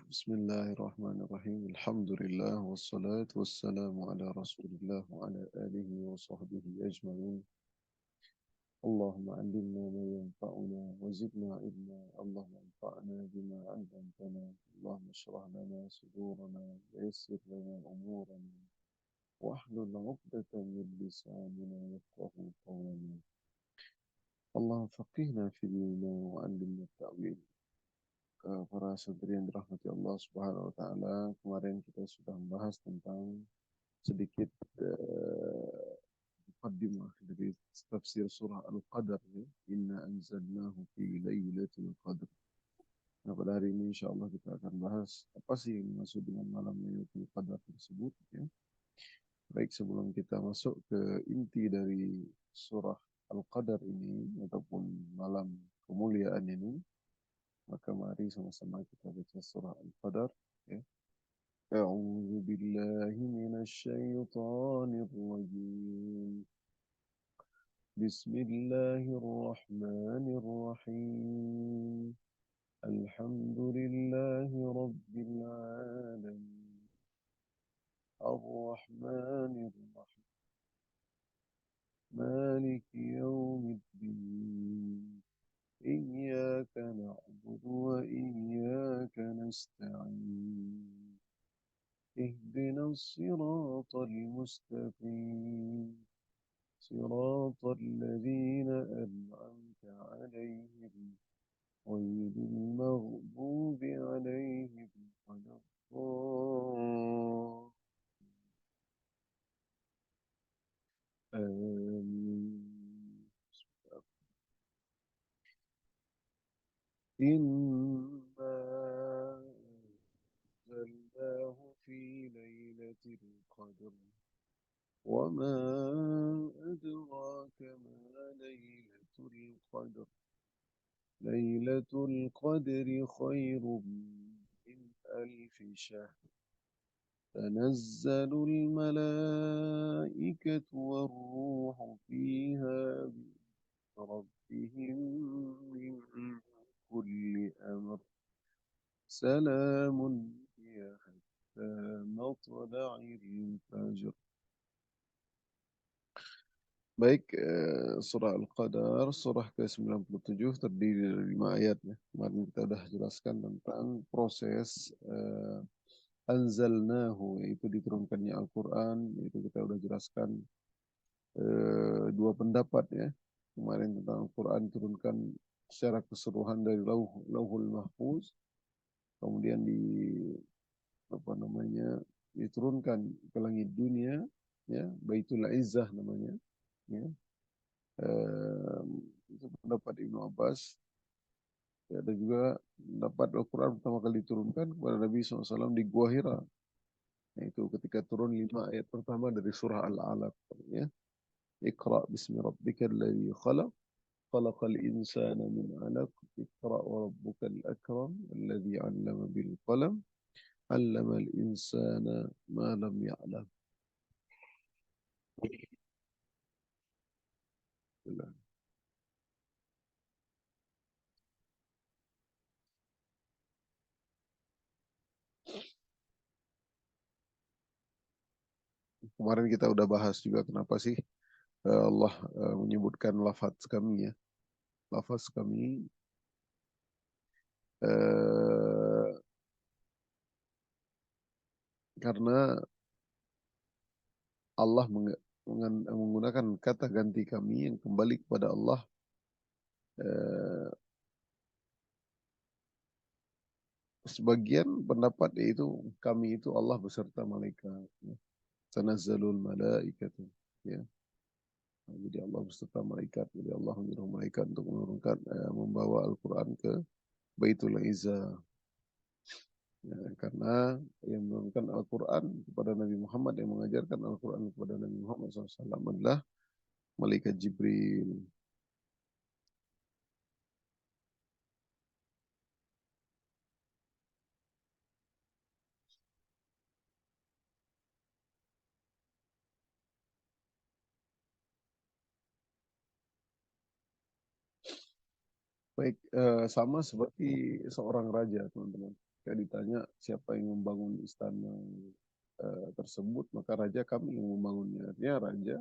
Bismillahirrahmanirrahim. Alhamdulillah wassalatu wassalamu ala Rasulillah wa ala alihi wa sahbihi ajma'in. Allahumma 'allimna ma yanfa'una wa zidna ilma. Allahumma anfa'na bima 'allamtana. Allahumma shrah lana sudurana wa yassir lana umurana wahlul 'uqdatan min lisanina yafqahu qawlana. Allahumma faqihna fi dinina wa 'allimna ta'wil. Para saudari yang dirahmati Allah Subhanahu wa taala, kemarin kita sudah membahas tentang sedikit muqaddimah dari tafsir surah Al-Qadar ya. Inna anzalnahu fi lailatul qadar. Nah, pada hari ini insyaallah kita akan bahas apa sih yang dimaksud dengan malam Lailatul Qadar tersebut ya. Baik, sebelum kita masuk ke inti dari surah Al-Qadar ini ataupun malam kemuliaan ini, maka mari sama-sama kita baca surah Al-Qadar ya. A'udzu billahi minasy syaithanir rajim. Bismillahirrahmanirrahim. Alhamdulillahi rabbil alamin. Ar-Rahmanir Rahim. Maliki yaumiddin. إياك نعبد وإياك نستعين اهدنا الصراط المستقيم صراط الذين أنعمت عليهم غير المغضوب عليهم ولا الضالين آمين إنا أنزلناه في ليلة القدر وما أدراك ما ليلة القدر ليلة القدر خير من ألف شهر تنزل الملائكة والروح فيها بربهم من كل أمر سلام هي حتى مطلع الفجر. Baik, surah Al-Qadar, surah ke-97 terdiri dari 5 ayat. Ya. Kemarin kita sudah jelaskan tentang proses anzalnahu, yaitu diturunkannya Al-Quran, yaitu kita sudah jelaskan dua pendapat ya. Kemarin tentang Al-Quran diturunkan secara keseluruhan dari Lauhul Mahfuz, kemudian diturunkan ke langit dunia, ya, Baitul Izzah namanya. Ya. Itu pendapat Ibnu Abbas. Ya, ada juga pendapat Al-Quran pertama kali diturunkan kepada Nabi SAW di Gua Hira. Yaitu ketika turun 5 ayat pertama dari surah Al-Alaq. Ya. Iqra bismi rabbikal ladzi khalaq. Khalaqal insana min 'alaq. Iqra wa rabbukal akram. Alladzi 'allama bil qalam. 'Allamal insana ma lam ya'lam. Kemarin kita udah bahas juga kenapa sih Allah menyebutkan lafaz kami ya. Lafaz kami karena Allah menggunakan kata ganti kami yang kembali kepada Allah sebagian pendapat yaitu kami itu Allah beserta malaikat ya. Tanazzalul malaikatu ya. Jadi Allah beserta malaikat, jadi Allah menyuruh malaikat untuk menurunkan membawa Al-Quran ke Baitul Izzah. Ya, karena yang menurunkan Al-Quran kepada Nabi Muhammad, yang mengajarkan Al-Quran kepada Nabi Muhammad SAW adalah Malaikat Jibril. Baik, sama seperti seorang raja, teman-teman. ketika ditanya siapa yang membangun istana tersebut, maka raja kami yang membangunnya. Artinya raja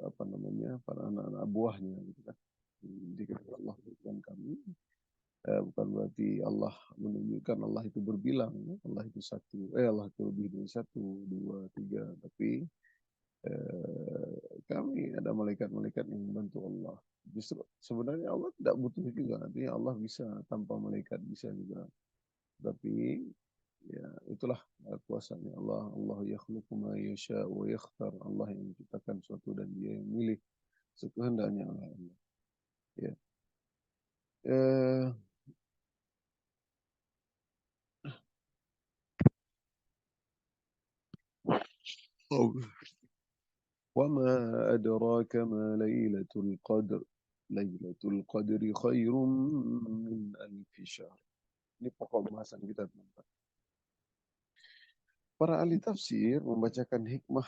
apa namanya para anak-anak buahnya gitu kan. Jika Allah berikan kami, bukan berarti Allah menunjukkan Allah itu berbilang, ya. Allah itu satu, Allah itu lebih dari satu, dua, tiga, tapi kami ada malaikat-malaikat yang membantu Allah. Justru sebenarnya Allah tidak butuh juga, artinya Allah bisa tanpa malaikat bisa juga. Tapi ya itulah kuasanya Allah. Allah yakhluqu ma yasha wa yakhtar. Allah yang menciptakan suatu dan Dia yang milih sekehendaknya Allah. Ya. Eh, oh. وما أدراك ما ليلة القدر ليلة القدر خير من ألف شهر. Ini pokok pembahasan kita teman-teman. Para ahli tafsir membacakan hikmah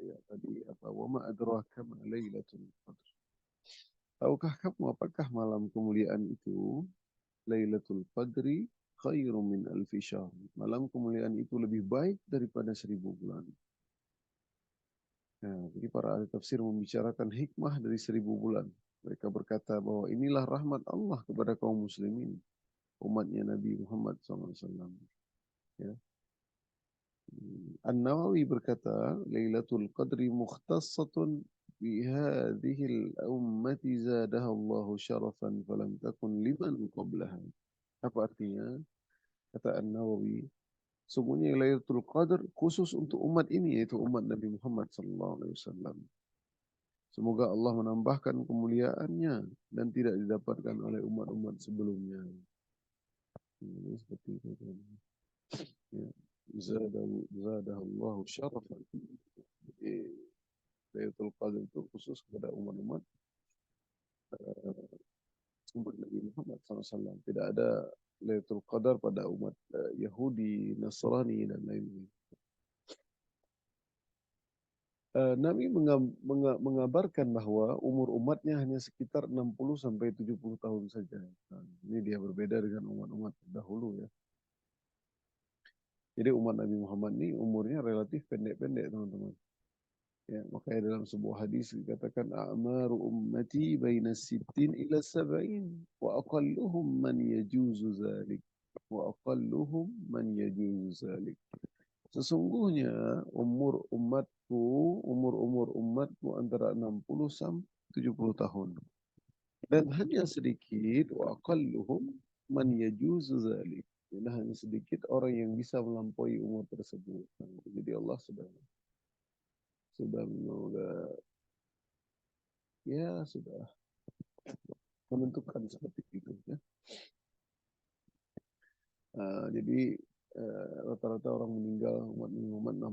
ya tadi apa wama adraka ma lailatul qadar. Tahukah kamu apakah malam kemuliaan itu? Lailatul qadri khairum min alfi syahr. Malam kemuliaan itu lebih baik daripada 1000 bulan. Nah, jadi para ahli tafsir membicarakan hikmah dari 1000 bulan. Mereka berkata bahwa inilah rahmat Allah kepada kaum muslimin, umatnya Nabi Muhammad SAW. Ya. An-Nawawi berkata, Lailatul Qadri mukhtassatun bi hadhil ummati zadaha Allahu syarafan falam takun liman qablaha. Apa artinya? Kata An-Nawawi, sungguhnya Lailatul Qadar khusus untuk umat ini, yaitu umat Nabi Muhammad SAW. Semoga Allah menambahkan kemuliaannya dan tidak didapatkan oleh umat-umat sebelumnya. Ini seperti itu. Ya. Zadahullahu syarafan. Jadi, Lailatul Qadar itu khusus kepada umat-umat umat Nabi Muhammad SAW. Tidak ada Lailatul Qadar pada umat Yahudi, Nasrani, dan lain-lain. Nabi mengabarkan bahwa umur umatnya hanya sekitar 60 sampai 70 tahun saja. Nah, ini dia berbeda dengan umat-umat terdahulu ya. Jadi umat Nabi Muhammad ini umurnya relatif pendek-pendek teman-teman. Ya, makanya dalam sebuah hadis dikatakan a'maru ummati baina sittin ila sab'in wa aqalluhum man yajuzu zalik wa aqalluhum man yajuzu zalik. Sesungguhnya umur umatku antara 60 sampai 70 tahun. Dan hanya sedikit wa aqalluhum man yajuzu zalik. Dan hanya sedikit orang yang bisa melampaui umur tersebut. Jadi Allah sudah sudah menentukan seperti itu ya. Jadi rata-rata orang meninggal umat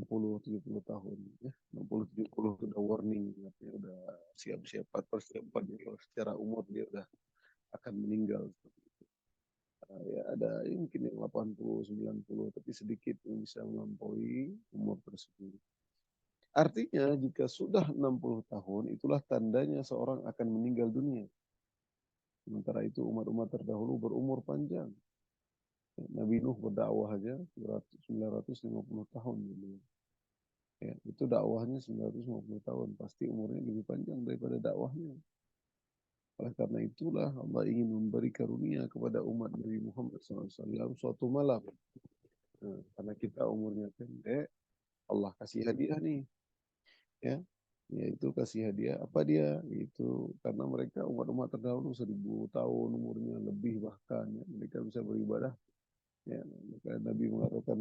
60-70 tahun ya. 60-70 sudah warning artinya udah siap-siap persiapan kalau secara umur dia udah akan meninggal. Ya ada mungkin yang 80-90 tapi sedikit yang bisa melampaui umur tersebut. Artinya jika sudah 60 tahun itulah tandanya seorang akan meninggal dunia. Sementara itu umat-umat terdahulu berumur panjang. Nabi Nuh berdakwah aja 950 tahun. Ya, itu dakwahnya 950 tahun. Pasti umurnya lebih panjang daripada dakwahnya. Oleh karena itulah Allah ingin memberi karunia kepada umat Nabi Muhammad SAW suatu malam. Nah, karena kita umurnya pendek, Allah kasih hadiah nih. Ya, yaitu kasih hadiah. Apa dia? Itu karena mereka umat-umat terdahulu 1000 tahun umurnya lebih bahkan. Ya, mereka bisa beribadah. Ya, maka Nabi mengatakan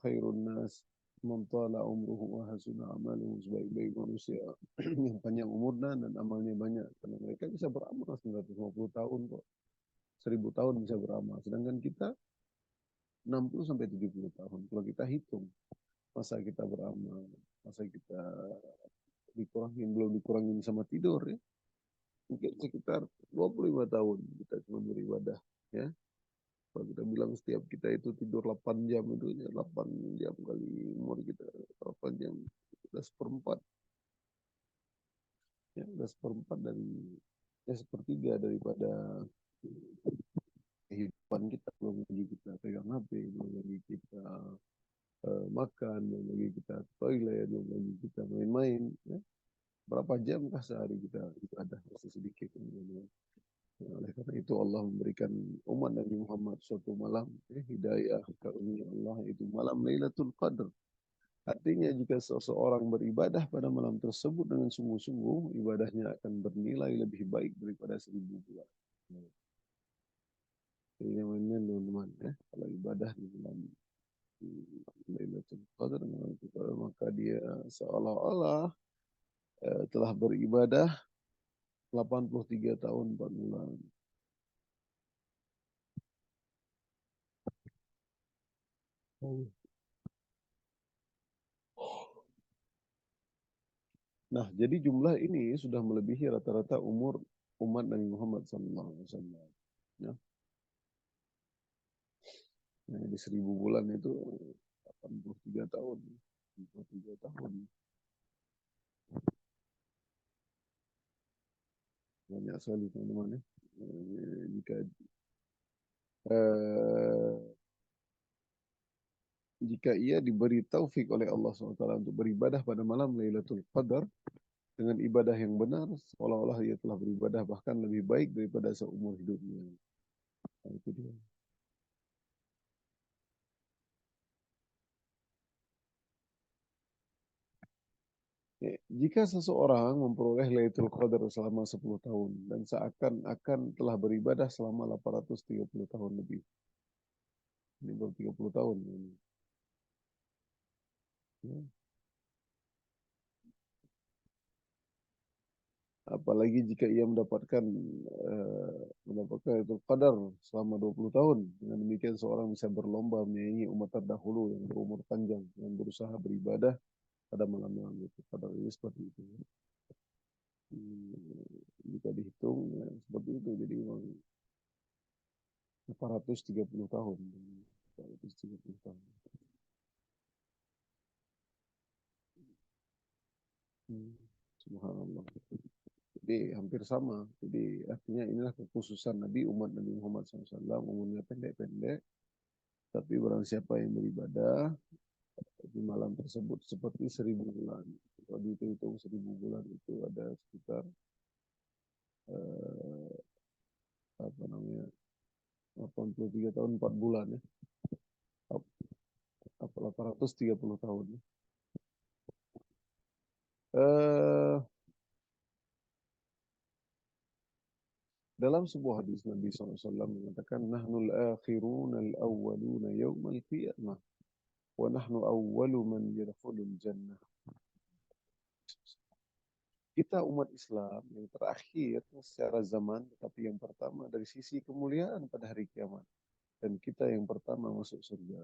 khairun nas mentala umruhu wa hasuna amaluhu, sebaik-baik manusia yang panjang umurnya dan amalnya banyak, karena mereka bisa beramal 950 tahun kok, 1000 tahun bisa beramal, sedangkan kita 60 sampai 70 tahun. Kalau kita hitung masa kita beramal, masa kita dikurangin, belum dikurangin sama tidur ya, mungkin sekitar 25 tahun kita cuma beribadah ya. Kalau kita bilang setiap kita itu tidur 8 jam, itu 8 jam kali umur kita 8 jam, sudah seperempat. Ya, sudah seperempat dari sepertiga daripada depan kita, belum lagi kita pegang HP, belum lagi kita makan, belum lagi kita toilet, belum lagi kita main-main. Ya. Berapa jam kah sehari kita ibadah? Masih sedikit. Ya, oleh karena itu Allah memberikan umat Nabi Muhammad suatu malam hidayah karunia Allah, itu malam Lailatul Qadar. Artinya jika seseorang beribadah pada malam tersebut dengan sungguh-sungguh, ibadahnya akan bernilai lebih baik daripada 1000 bulan. Jadi mainan teman-teman ya. Kalau ibadah di bulan Lailatul Qadar, maka dia seolah-olah telah beribadah 83 tahun 4 bulan. Nah, jadi jumlah ini sudah melebihi rata-rata umur umat Nabi Muhammad SAW. Ya. Nah, di 1000 bulan itu 83 tahun. 83 tahun. Banyak sekali teman-teman ya. Jika eh, jika ia diberi taufik oleh Allah SWT untuk beribadah pada malam Lailatul Qadar dengan ibadah yang benar, seolah-olah ia telah beribadah bahkan lebih baik daripada seumur hidupnya. Nah, itu dia. Ya, jika seseorang memperoleh Lailatul Qadar selama 10 tahun dan seakan-akan telah beribadah selama 830 tahun lebih. Ini baru 30 tahun. Ya. Apalagi jika ia mendapatkan itu qadar selama 20 tahun. Dengan demikian seorang bisa berlomba menyaingi umat terdahulu yang berumur panjang yang berusaha beribadah pada malam-malam itu. Qadar ini seperti itu. Jika dihitung ya, seperti itu, jadi memang 430 tahun. 430 tahun. Hmm. Subhanallah. Jadi hampir sama. Jadi artinya inilah kekhususan Nabi, umat Nabi Muhammad SAW, umurnya pendek-pendek. Tapi barang siapa yang beribadah di malam tersebut seperti 1000 bulan. Kalau dihitung 1000 bulan itu ada sekitar eh, apa namanya 83 tahun 4 bulan ya. 830 tahun. Eh, dalam sebuah hadis Nabi SAW mengatakan nahnul akhirun al-awwaluna yawmal qiyamah wa nahnu awwalu man yadkhulul jannah. Kita umat Islam yang terakhir secara zaman, tetapi yang pertama dari sisi kemuliaan pada hari kiamat. Dan kita yang pertama masuk surga.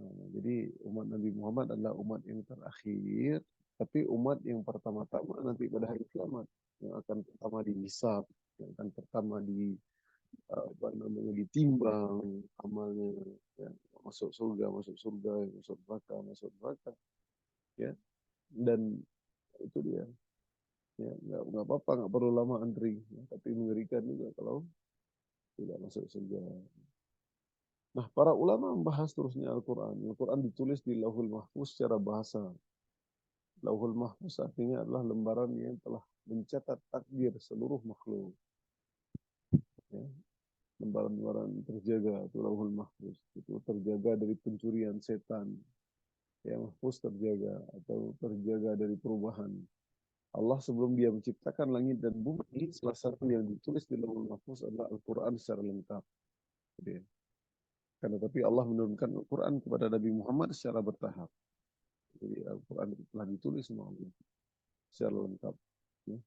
Nah, jadi umat Nabi Muhammad adalah umat yang terakhir, tapi umat yang pertama-tama nanti pada hari kiamat, yang akan pertama dihisab, yang akan pertama apa namanya ditimbang amalnya, ya, masuk surga, masuk neraka, masuk neraka, ya. Dan itu dia. Ya, nggak apa-apa, nggak perlu lama antri, ya, tapi mengerikan juga kalau tidak masuk surga. Nah, para ulama membahas terusnya Al-Quran. Al-Quran ditulis di Lauhul Mahfuz secara bahasa. Lauhul Mahfuz artinya adalah lembaran yang telah mencatat takdir seluruh makhluk. Ya. Lembaran-lembaran terjaga, itu Lauhul Mahfuz. Itu terjaga dari pencurian setan. Ya, Mahfuz terjaga atau terjaga dari perubahan. Allah sebelum dia menciptakan langit dan bumi, salah satu yang ditulis di Lauhul Mahfuz adalah Al-Quran secara lengkap. Jadi, karena tapi Allah menurunkan Al-Quran kepada Nabi Muhammad secara bertahap. Jadi Al-Quran telah ditulis semua secara lengkap. Ya.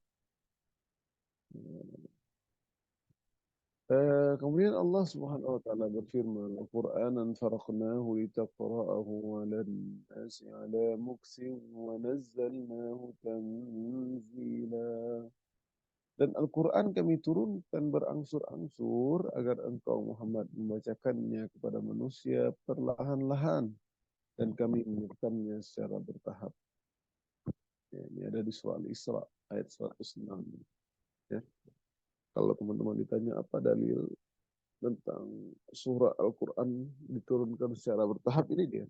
Kemudian Allah Subhanahu wa taala berfirman, "Al-Qur'anan faraqnahu litaqra'ahu 'alan nasi 'ala muksin wa nazzalnahu tanzila." Dan Al-Quran kami turunkan berangsur-angsur agar engkau Muhammad membacakannya kepada manusia perlahan-lahan dan kami menurunkannya secara bertahap. Ya, ini ada di surah Al-Isra ayat 106. Ya. Kalau teman-teman ditanya apa dalil tentang surah Al-Quran diturunkan secara bertahap ini dia.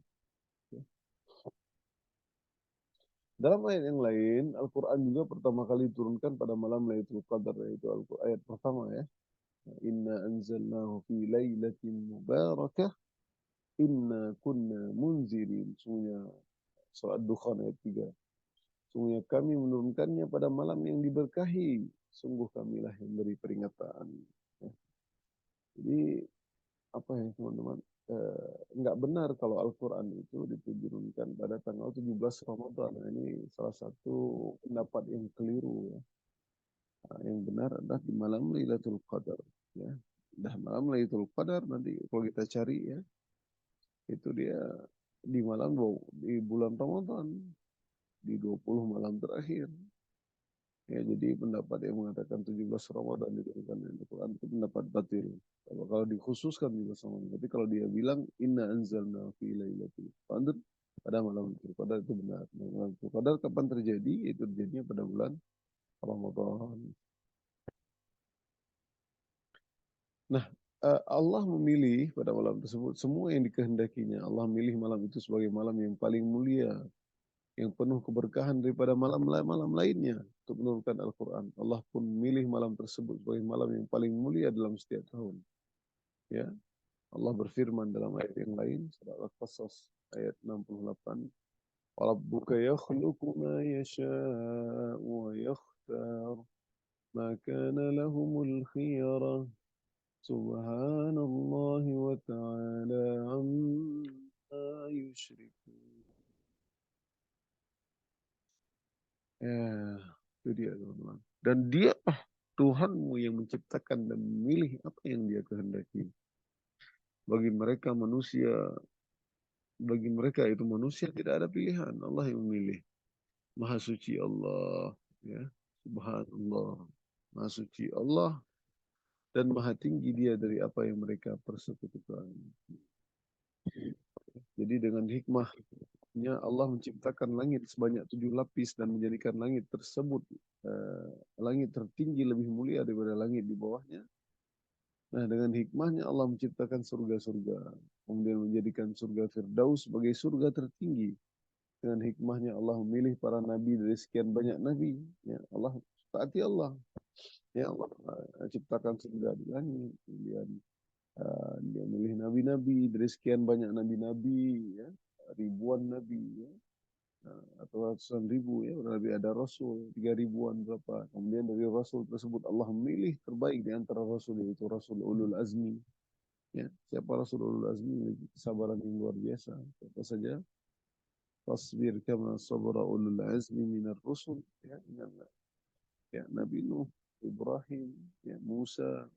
Dalam ayat yang lain, Al-Quran juga pertama kali diturunkan pada malam Lailatul Qadar, yaitu ayat pertama ya. Inna anzalnahu fi lailatin mubarakah, inna kunna munzirin. Sungguhnya surat Dukhan ayat 3. Sungguhnya kami menurunkannya pada malam yang diberkahi. Sungguh kamilah yang beri peringatan. Ya. Jadi apa ya teman-teman? Nggak benar kalau Al-Quran itu diturunkan pada tanggal 17 Ramadan. Nah, ini salah satu pendapat yang keliru. Ya. Nah, yang benar adalah di malam Lailatul Qadar. Ya. Dah malam Lailatul Qadar nanti kalau kita cari ya, itu dia di malam di bulan Ramadan, di 20 malam terakhir. Ya, jadi pendapat yang mengatakan 17 Ramadan diturunkan Al-Quran itu pendapat batil. Kalau dikhususkan 17 Ramadan, tapi kalau dia bilang inna anzalna fi lailatul qadr pada malam Lailatul Qadar itu benar. Malam Lailatul Qadar kapan terjadi? Itu terjadinya pada bulan Ramadan. Nah, Allah memilih pada malam tersebut semua yang dikehendakinya. Allah memilih malam itu sebagai malam yang paling mulia, yang penuh keberkahan daripada malam-malam lainnya untuk menurunkan Al-Quran. Allah pun memilih malam tersebut sebagai malam yang paling mulia dalam setiap tahun. Ya, Allah berfirman dalam ayat yang lain, surat Al-Qasas ayat 68, "Rabbuka yakhluqu ma yasha'u wa yakhtar, ma kana lahumul khiyarah, subhanallahi wa ta'ala amma yushrikun." Ya, itu dia teman-teman. Dan dia Tuhanmu yang menciptakan dan memilih apa yang dia kehendaki. Bagi mereka manusia, bagi mereka itu manusia tidak ada pilihan. Allah yang memilih. Maha suci Allah. Ya, Subhanallah. Maha suci Allah dan maha tinggi dia dari apa yang mereka persekutukan. Jadi dengan hikmahnya Allah menciptakan langit sebanyak 7 lapis dan menjadikan langit tersebut langit tertinggi lebih mulia daripada langit di bawahnya. Nah, dengan hikmahnya Allah menciptakan surga-surga, kemudian menjadikan surga Firdaus sebagai surga tertinggi. Dengan hikmahnya Allah memilih para nabi dari sekian banyak nabi. Ya, Allah taati Allah. Ya Allah ciptakan surga di langit, kemudian dia memilih nabi-nabi dari sekian banyak nabi-nabi, ya, ribuan nabi, ya, atau ratusan ribu ya, Nabi ada Rasul 3 ribuan berapa. Kemudian dari Rasul tersebut Allah memilih terbaik di antara Rasul, yaitu Rasul Ulul Azmi. Ya, siapa Rasul Ulul Azmi memiliki kesabaran yang luar biasa. Siapa saja? Fasbir kama sabara ulul azmi minar rusul. Ya, ya, Nabi Nuh, Ibrahim, ya, Musa,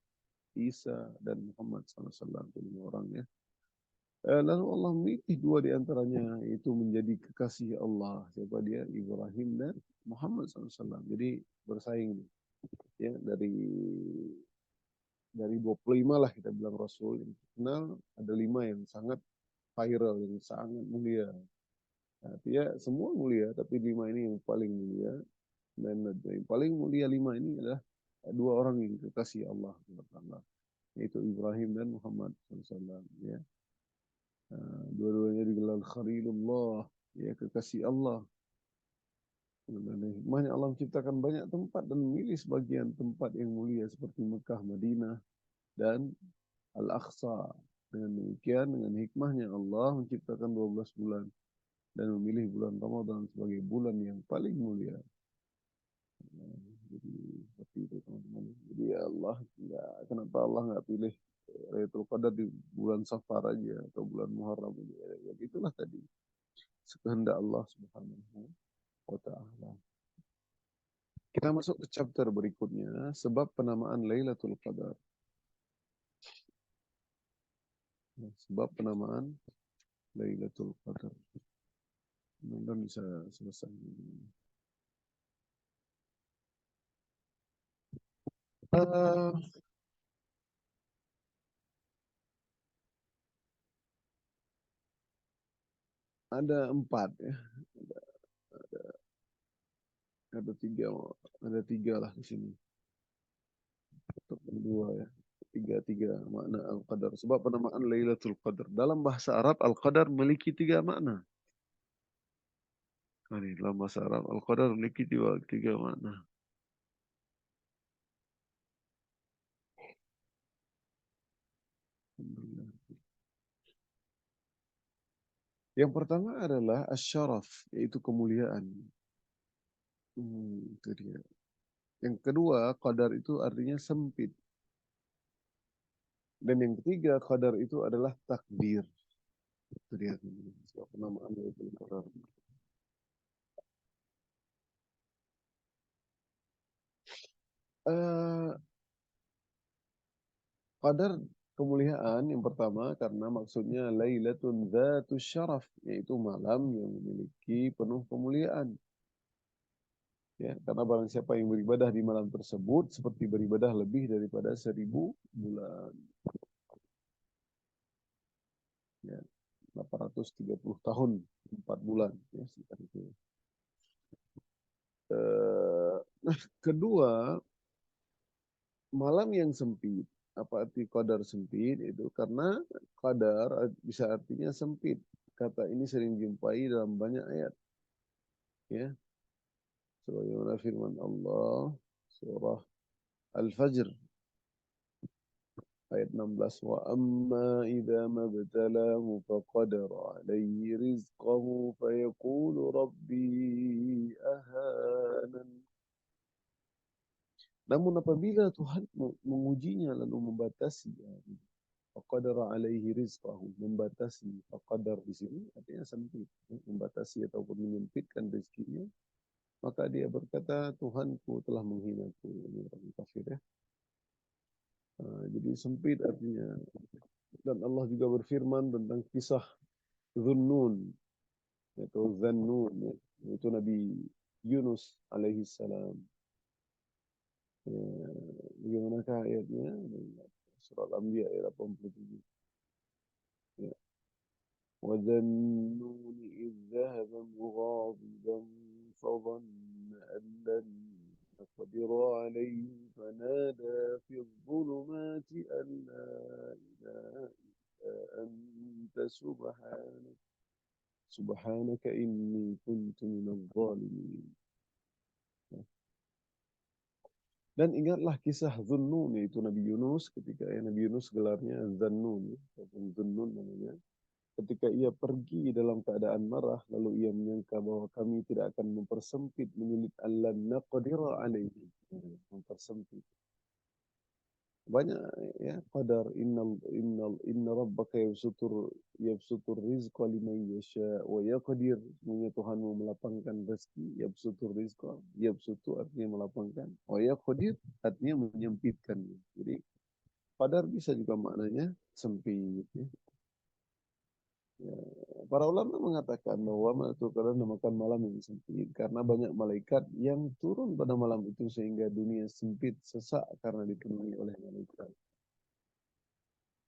Isa, dan Muhammad SAW. 5 orang ya. Lalu Allah memilih 2 di antaranya, yaitu menjadi kekasih Allah. Siapa dia? Ibrahim dan Muhammad SAW. Jadi bersaing ya dari 25 lah kita bilang Rasul yang terkenal, ada 5 yang sangat viral, yang sangat mulia. Nah, dia semua mulia, tapi 5 ini yang paling mulia. Dan yang paling mulia 5 ini adalah 2 orang yang kekasih Allah, yaitu Ibrahim dan Muhammad SAW. Ya. Dua-duanya digelar Khalilullah, ya, kekasih Allah. Dan hikmahnya Allah menciptakan banyak tempat dan memilih sebagian tempat yang mulia seperti Mekah, Madinah, dan Al-Aqsa. Dengan demikian, dengan hikmahnya Allah menciptakan 12 bulan dan memilih bulan Ramadan sebagai bulan yang paling mulia. Jadi seperti itu teman-teman. Jadi ya Allah, ya, kenapa Allah nggak pilih Lailatul Qadar di bulan Safar aja atau bulan Muharram aja? Ya, itulah tadi sekehendak Allah Subhanahu wa Ta'ala. Kita masuk ke chapter berikutnya, sebab penamaan Lailatul Qadar. Sebab penamaan Lailatul Qadar. Mudah-mudahan bisa selesai. Uh, ada 4 ya, ada 3 lah di sini. Atau 2 ya. Tiga makna Al-Qadar. Sebab penamaan Lailatul Qadar. Dalam bahasa Arab, Al-Qadar memiliki tiga makna. Ini dalam bahasa Arab, Al-Qadar memiliki tiga makna. Yang pertama adalah asyaraf, yaitu kemuliaan. Itu dia. Yang kedua, qadar itu artinya sempit. Dan yang ketiga, qadar itu adalah takdir. Itu dia penamaan Lailatul Qadar. Eh, Qadar kemuliaan yang pertama karena maksudnya Lailatun Dzatus Syaraf, yaitu malam yang memiliki penuh kemuliaan. Ya, karena barang siapa yang beribadah di malam tersebut seperti beribadah lebih daripada 1000 bulan. Ya, 830 tahun, 4 bulan. Ya, sekitar itu. Nah, kedua, malam yang sempit. Apa arti qadar sempit? Itu karena qadar bisa artinya sempit. Kata ini sering dijumpai dalam banyak ayat. Ya, sebagaimana firman Allah surah Al-Fajr ayat 16, wa amma idza mabtalahu faqadara alaihi rizqahu fayaqulu rabbi ahanan. Namun apabila Tuhan mengujinya lalu membatasi, faqadara alaihi rizqahu, membatasi, faqadar di sini artinya sempit, membatasi ataupun menyempitkan rezekinya, maka dia berkata, Tuhanku telah menghinaku. Ini orang kafir ya. Jadi sempit artinya. Dan Allah juga berfirman tentang kisah Zunnun, yaitu Zannun, yaitu Nabi Yunus alaihi salam. Bagaimanakah ayatnya? Surah Al-Anbiya ayat 87. Ya. وَذَنُّونِ إِذْ ذَهَبَ مُغَاضِبًا فَظَنَّ أَن لَّن نَّقْدِرَ عَلَيْهِ فَنَادَىٰ فِي الظُّلُمَاتِ أَن لَّا إِلَٰهَ إِلَّا أَنتَ سُبْحَانَكَ إِنِّي كُنتُ مِنَ الظَّالِمِينَ. Dan ingatlah kisah Zunnun, yaitu Nabi Yunus, ketika Nabi Yunus gelarnya Zannun, ataupun Zunnun namanya. Ketika ia pergi dalam keadaan marah, lalu ia menyangka bahwa kami tidak akan mempersempit, menyulit allan naqdira alaihi. Mempersempit. Banyak ya qadar inna rabbaka yabsutur rizqa liman yasha wa yaqdir. Sebenarnya Tuhanmu melapangkan rezeki, yabsutur rizqa, yabsutu artinya melapangkan, wa yaqdir artinya menyempitkan. Jadi qadar bisa juga maknanya sempit ya. Ya, para ulama mengatakan bahwa Lailatul Qadar dinamakan malam yang sempit karena banyak malaikat yang turun pada malam itu sehingga dunia sempit sesak karena dipenuhi oleh malaikat.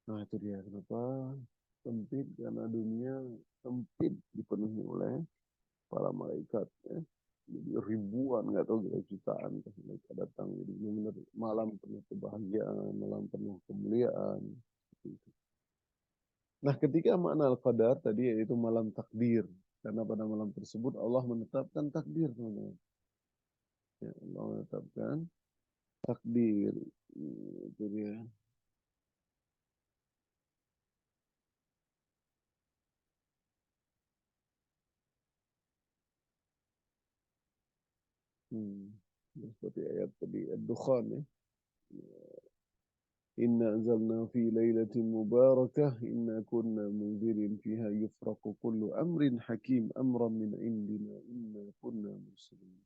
Nah itu dia kenapa sempit, karena dunia sempit dipenuhi oleh para malaikat ya. Jadi ribuan, nggak tahu jutaan malaikat datang. Jadi benar malam penuh kebahagiaan, malam penuh kemuliaan. Nah, ketika makna al-qadar tadi yaitu malam takdir. Karena pada malam tersebut Allah menetapkan takdir. Ya, Allah menetapkan takdir. Itu dia. Hmm. Seperti ayat tadi, Ad-Dukhan ya. Inna anzalna fi lailatin mubarakah inna kunna munzirin fiha yufraqu kullu amrin hakim amran min indina inna kunna muslimin.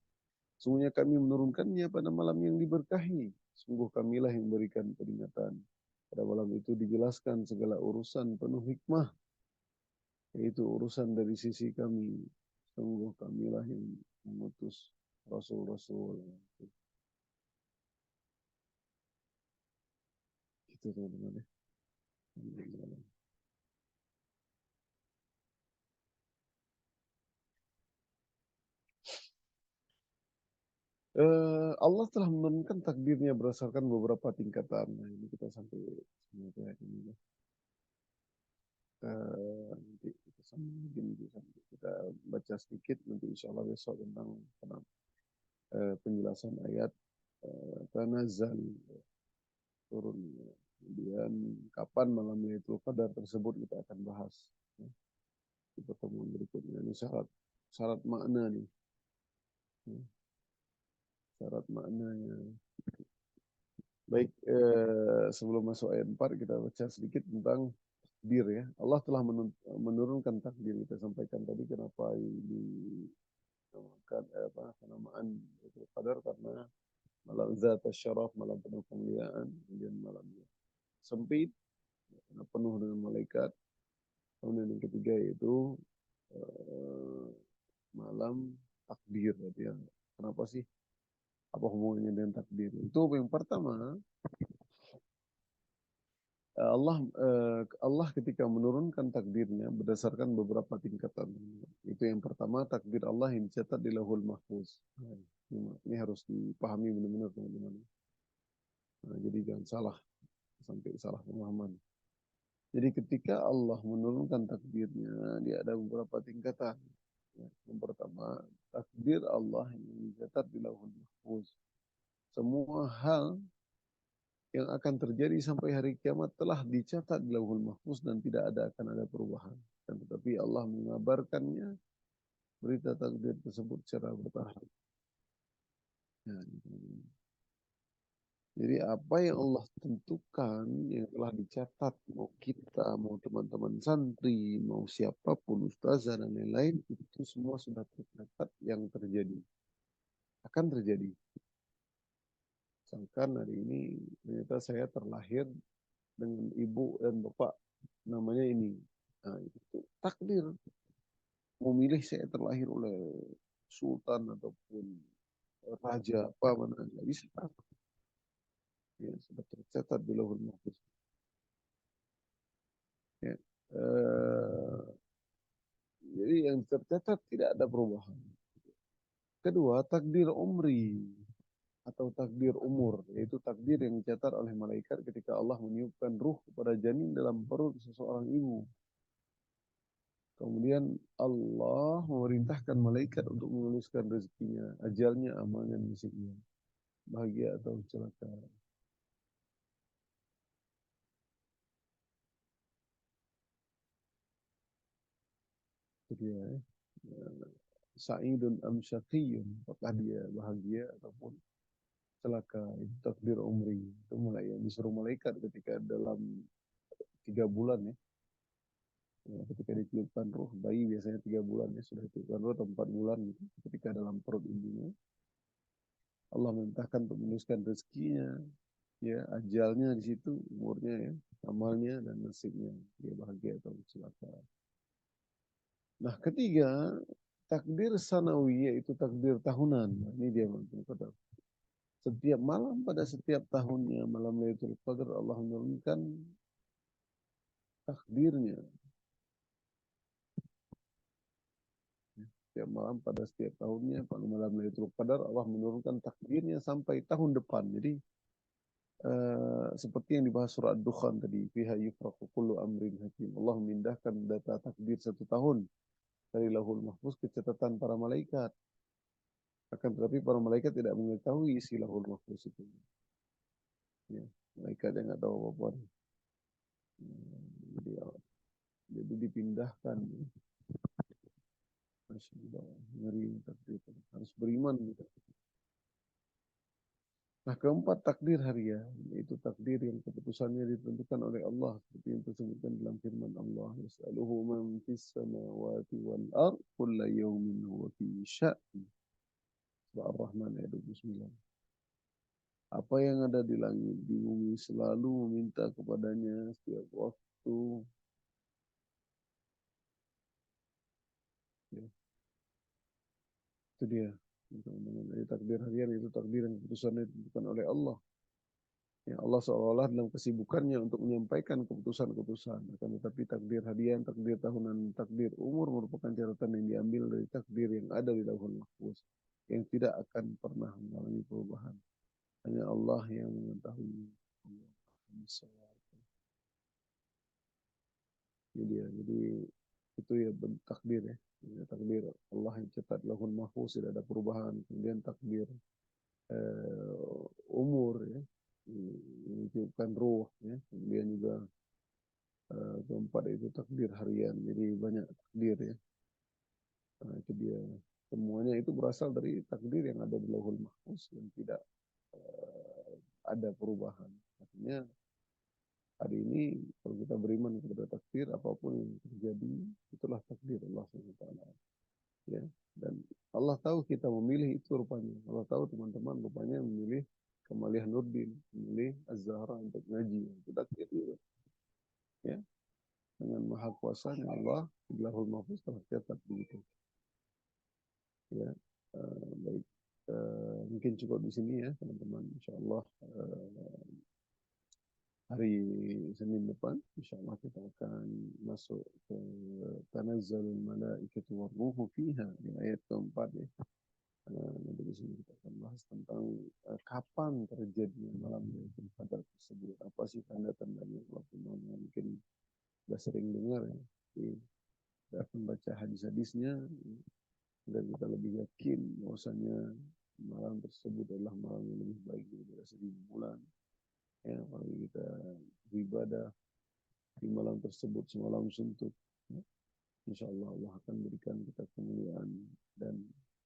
Sungguhnya kami menurunkannya pada malam yang diberkahi. Sungguh kamilah yang berikan peringatan. Pada malam itu dijelaskan segala urusan penuh hikmah, yaitu urusan dari sisi kami. Sungguh kamilah yang mengutus Rasul-Rasul. Itu teman-teman ya. Allah telah menurunkan takdirnya berdasarkan beberapa tingkatan. Nah, ini kita sampai kayak ini. Nanti kita sambung sampai kita baca sedikit nanti insya Allah besok tentang penjelasan ayat Tanazal turun. Kemudian kapan malam Lailatul Qadar tersebut kita akan bahas ya, di pertemuan berikutnya. Ini syarat makna nih. Ya, syarat maknanya. Baik, sebelum masuk ayat 4 kita baca sedikit tentang takdir ya. Allah telah menurunkan takdir. Kita sampaikan tadi kenapa dinamakan penamaan Lailatul Qadar karena malam zat syaraf, malam penuh kemuliaan, kemudian malamnya sempit, penuh dengan malaikat. Kemudian yang ketiga yaitu eh, malam takdir. Ya. Kenapa sih? Apa hubungannya dengan takdir? Itu yang pertama, Allah ketika menurunkan takdirnya berdasarkan beberapa tingkatan. Itu yang pertama, takdir Allah yang dicatat di Lauhul Mahfuz. Nah, ini harus dipahami benar-benar teman-teman. Nah, jadi jangan salah sampai salah pemahaman. Jadi ketika Allah menurunkan takdirnya, dia ada beberapa tingkatan. Ya, yang pertama, takdir Allah yang dicatat di Lauhul Mahfuz. Semua hal yang akan terjadi sampai hari kiamat telah dicatat di Lauhul Mahfuz dan tidak akan ada perubahan. Dan tetapi Allah mengabarkannya berita takdir tersebut secara bertahap. Ya, jadi apa yang Allah tentukan yang telah dicatat mau kita, mau teman-teman santri, mau siapapun ustazah dan lain-lain itu semua sudah tercatat yang terjadi. Akan terjadi. Misalkan hari ini ternyata saya terlahir dengan ibu dan bapak namanya ini. Nah, itu takdir. Memilih saya terlahir oleh sultan ataupun raja apa mana nggak bisa. Ya, sudah tercatat di Lauhul Mahfuz. Ya. Jadi yang tercatat tidak ada perubahan. Kedua, takdir umri atau takdir umur, yaitu takdir yang dicatat oleh malaikat ketika Allah meniupkan ruh kepada janin dalam perut seseorang ibu. Kemudian Allah memerintahkan malaikat untuk menuliskan rezekinya, ajalnya, amalnya, nasibnya, bahagia atau celaka. Itu dia. Sa'idun am syaqiyun, apakah dia bahagia ataupun celaka. Itu takdir umri. Itu mulai yang disuruh malaikat ketika dalam 3 bulan ya. Ya, ketika ditiupkan ruh, bayi biasanya 3 bulan ya, sudah ditiupkan ruh atau 4 bulan gitu. Ketika dalam perut ibunya, Allah memerintahkan untuk menuliskan rezekinya, ya ajalnya di situ, umurnya ya, amalnya dan nasibnya, dia bahagia atau celaka. Nah, ketiga, takdir sanawi yaitu takdir tahunan. Nah, ini dia kata. Setiap malam pada setiap tahunnya malam Lailatul Qadar Allah menurunkan takdirnya. Setiap malam pada setiap tahunnya pada malam Lailatul Qadar Allah menurunkan takdirnya sampai tahun depan. Jadi seperti yang dibahas surat Dukhan tadi, fiha yufraqu kullu amrin hakim. Allah memindahkan data takdir 1 tahun dari Lauhul Mahfuz ke catatan para malaikat. Akan tetapi para malaikat tidak mengetahui isi Lauhul Mahfuz itu. Ya, malaikat yang nggak tahu apa-apa. Jadi, jadi dipindahkan. Masya Allah, ngeri takdir. Harus beriman gitu. Nah, keempat takdir harian, yaitu takdir yang keputusannya ditentukan oleh Allah seperti yang disebutkan dalam firman Allah, "Yas'aluhu man fis samawati wal ard kullu yawmin huwa fi sya'n." Surah Ar-Rahman ayat 29. Apa yang ada di langit, di bumi selalu meminta kepadanya setiap waktu. Ya, itu dia. Mengenai takdir harian itu takdir yang keputusannya ditentukan oleh Allah. Ya, Allah seolah-olah dalam kesibukannya untuk menyampaikan keputusan-keputusan. Akan tetapi takdir harian, takdir tahunan, takdir umur merupakan catatan yang diambil dari takdir yang ada di Lauhul Mahfuz. yang tidak akan pernah mengalami perubahan. Hanya Allah yang mengetahui. Ini dia. Jadi itu ya takdir ya. Ya, takdir Allah yang cetak lahul mahfuz, tidak ada perubahan. Kemudian takdir umur ya, menunjukkan ruh ya. Kemudian juga keempat itu takdir harian. Jadi banyak takdir ya. Nah, itu dia. Semuanya itu berasal dari takdir yang ada di lauhul mahfuz yang tidak ada perubahan. Artinya hari ini kalau kita beriman kepada takdir, apapun yang terjadi itulah takdir Allah SWT. Ya. Dan Allah tahu kita memilih itu rupanya. Allah tahu teman-teman rupanya memilih Kamaliah Nurdin, memilih Az-Zahra untuk ngaji. Itu takdir juga. Ya. Dengan maha kuasanya Allah di Lauhul Mahfuz telah catat begitu. Ya. Baik. Mungkin cukup di sini ya teman-teman. Insyaallah hari Senin depan insyaallah kita akan masuk ke Tanazzalul Malaikatu Warruhu Fiha di ayat keempat ya. Nanti di sini kita akan bahas tentang kapan terjadinya malam Lailatul Qadar tersebut. Apa sih tanda-tandanya? Walaupun mungkin sudah sering dengar ya. Jadi, kita akan baca hadis-hadisnya dan kita lebih yakin bahwasanya malam tersebut adalah malam yang lebih baik daripada 1000 bulan. Ya, apalagi kita beribadah di malam tersebut semalam suntuk. Ya. Insya Allah Allah akan berikan kita kemuliaan dan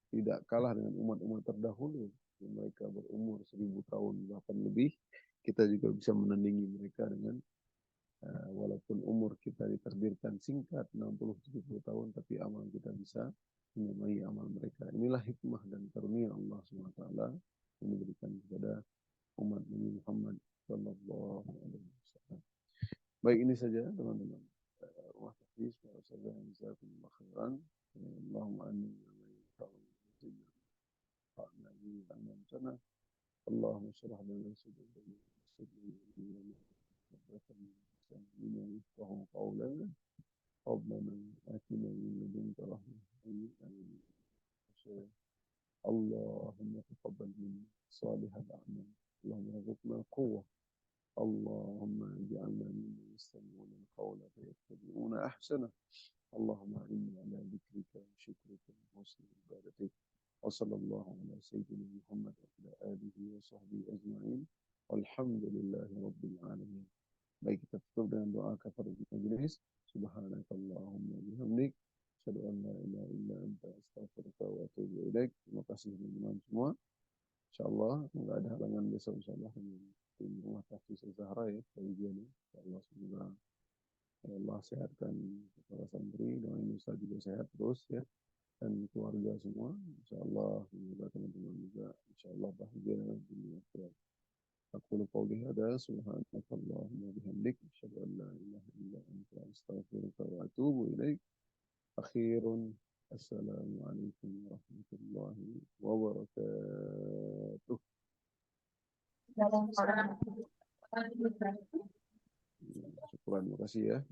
tidak kalah dengan umat-umat terdahulu yang mereka berumur 1000 tahun bahkan lebih. Kita juga bisa menandingi mereka dengan walaupun umur kita ditakdirkan singkat 60-70 tahun tapi amal kita bisa menyamai amal mereka. Inilah hikmah dan karunia Allah SWT yang diberikan kepada umat Nabi Muhammad sallallahu alaihi wasallam. Baik, ini saja teman-teman. Rumah tahfiz para sahabat yang jazakumullah khairan. Allahumma amin wa amin. Allahumma syrah lana sadrana وهم قولا ربنا آتنا من لدنك رحمة آمين. اللهم تقبل منا صالح الأعمال اللهم ارزقنا قوة اللهم اجعلنا ممن يستمعون القول فيتبعون أحسنه اللهم أعني على ذكرك وشكرك وحسن عبادتك وصلى الله على سيدنا محمد وعلى آله وصحبه أجمعين والحمد لله رب العالمين. Baik, kita tutup dengan doa kafaratul majelis. Subhanakallahumma bihamdik asyhadu an la ilaha illa anta astaghfiruka wa atubu ilaik. Terima kasih teman-teman semua. Insyaallah enggak ada halangan besok insyaallah di rumah tahfiz Zahra ya kajian. Insyaallah semoga Allah sehatkan para santri, doain Ustaz juga sehat terus ya dan keluarga semua. Insyaallah semoga teman-teman juga insyaallah bahagia di akhirat. أقول قولي هذا سبحانك اللهم وبحمدك أشهد أن لا إله إلا أنت أستغفرك وأتوب إليك. أخيرا السلام عليكم ورحمة الله وبركاته. Syukuran, terima kasih ya.